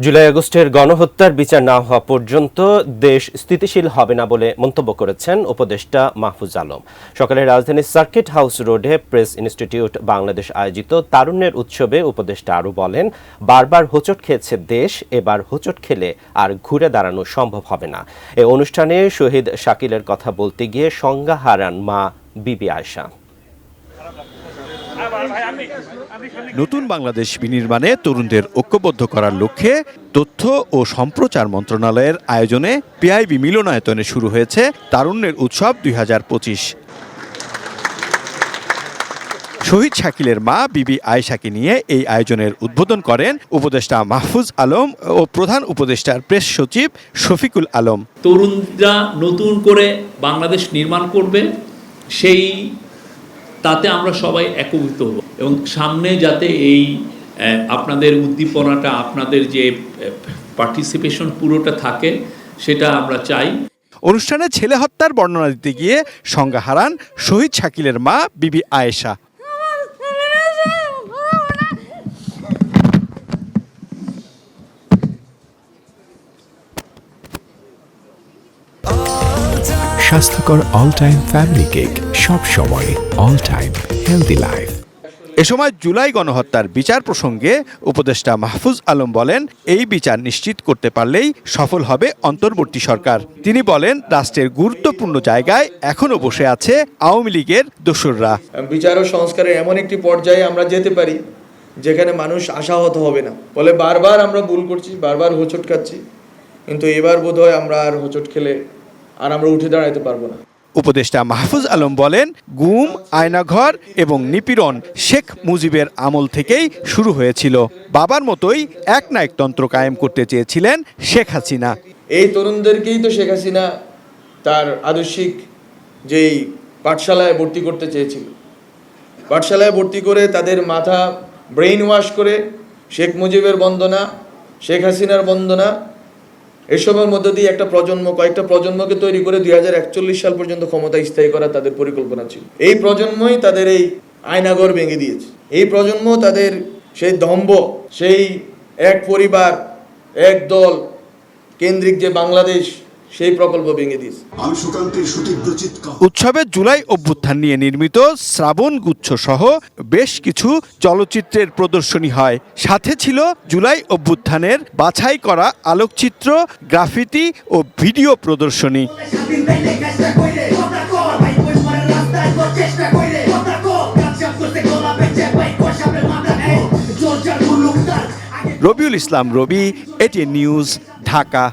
জুলাই আগস্টের গণহত্যার বিচার না হওয়া পর্যন্ত দেশ স্থিতিশীল হবে না বলে মন্তব্য করেছেন উপদেষ্টা মাহফুজ আলম। সকালে রাজধানীর সার্কিট হাউস রোডে প্রেস ইনস্টিটিউট বাংলাদেশ আয়োজিত তারুণ্যের উৎসবে উপদেষ্টা আরও বলেন, বারবার হোঁচট খেয়েছে দেশ, এবার হোঁচট খেলে আর ঘুরে দাঁড়ানো সম্ভব হবে না। এই অনুষ্ঠানে শহীদ শাকিলের কথা বলতে গিয়ে সংজ্ঞা হারান মা বিবি আয়েশা। নতুন বাংলাদেশ বিনির্মাণে তরুণদের ঐক্যবদ্ধ করার লক্ষ্যে তথ্য ও সম্প্রচার মন্ত্রণালয়ের আয়োজনে পিআইবি মিলনায়তনে শুরু হয়েছে তারুণ্যের উৎসব 2025। শহীদ শাকিলের মা বিবি আয়েশাকে নিয়ে এই আয়োজনের উদ্বোধন করেন উপদেষ্টা মাহফুজ আলম ও প্রধান উপদেষ্টার প্রেস সচিব শফিকুল আলম। তরুণরা নতুন করে বাংলাদেশ নির্মাণ করবে, সেই তাতে আমরা সবাই একীভূত হব এবং সামনে যাতে এই আপনাদের উদ্দীপনাটা, আপনাদের যে পার্টিসিপেশন পুরোটা থাকে, সেটা আমরা চাই। অনুষ্ঠানে ছেলে হত্যার বর্ণনা দিতে গিয়ে সংজ্ঞা হারান শহীদ শাকিলের মা বিবি আয়েশা। স্বাস্থ্যকর অল টাইম ফ্যামিলি কেক, সব সময় অল টাইম হেলদি লাইফ। এ সময় জুলাই গণহত্যার বিচার প্রসঙ্গে উপদেষ্টা মাহফুজ আলম বলেন, এই বিচার নিশ্চিত করতে পারলেই সফল হবে অন্তর্বর্তী সরকার। তিনি বলেন, রাষ্ট্রের গুরুত্বপূর্ণ জায়গায় এখনো বসে আছে আওয়ামী লীগের দোসররা। বিচার ও সংস্কারের এমন একটি পর্যায়ে আমরা যেতে পারি যেখানে মানুষ আশাহত হবে না। বলে বারবার আমরা ভুল করছি, বারবার হোঁচট খাচ্ছি, কিন্তু এবার বোধহয় আমরা আর হোঁচট খেলে আর আমরা উঠে দাঁড়াতে পারবো না। উপদেষ্টা মাহফুজ আলম বলেন, গুম, আয়নাঘর এবং নিপীড়ন শেখ মুজিবের আমল থেকেই শুরু হয়েছিল। বাবার মতোই একনায়কতন্ত্র কায়েম করতে চেয়েছিলেন শেখ হাসিনা। এই তরুণদেরকেই তো শেখ হাসিনা তার আদর্শিক যেই পাঠশালায় ভর্তি করতে চেয়েছিল, পাঠশালায় ভর্তি করে তাদের মাথা ব্রেইন ওয়াশ করে শেখ মুজিবের বন্দনা, শেখ হাসিনার বন্দনা, এসবের মধ্য দিয়ে একটা প্রজন্ম, কয়েকটা প্রজন্মকে তৈরি করে 2041 সাল পর্যন্ত ক্ষমতা স্থায়ী করা তাদের পরিকল্পনা ছিল। এই প্রজন্মই তাদের এই আয়নাঘর ভেঙে দিয়েছে। এই প্রজন্ম তাদের সেই দম্ভ, সেই এক পরিবার এক দল কেন্দ্রিক যে বাংলাদেশ, সেই প্রকল্প ভেঙে দিয়েছে। উৎসবে জুলাই অভ্যুত্থান নিয়ে নির্মিত শ্রাবণ গুচ্ছ সহ বেশ কিছু চলচ্চিত্রের প্রদর্শনী হয়। সাথে ছিল জুলাই অভ্যুত্থানের বাছাই করা আলোকচিত্র, গ্রাফিতি ও ভিডিও প্রদর্শনী। রবিউল ইসলাম রবি, এটিএন নিউজ, ঢাকা।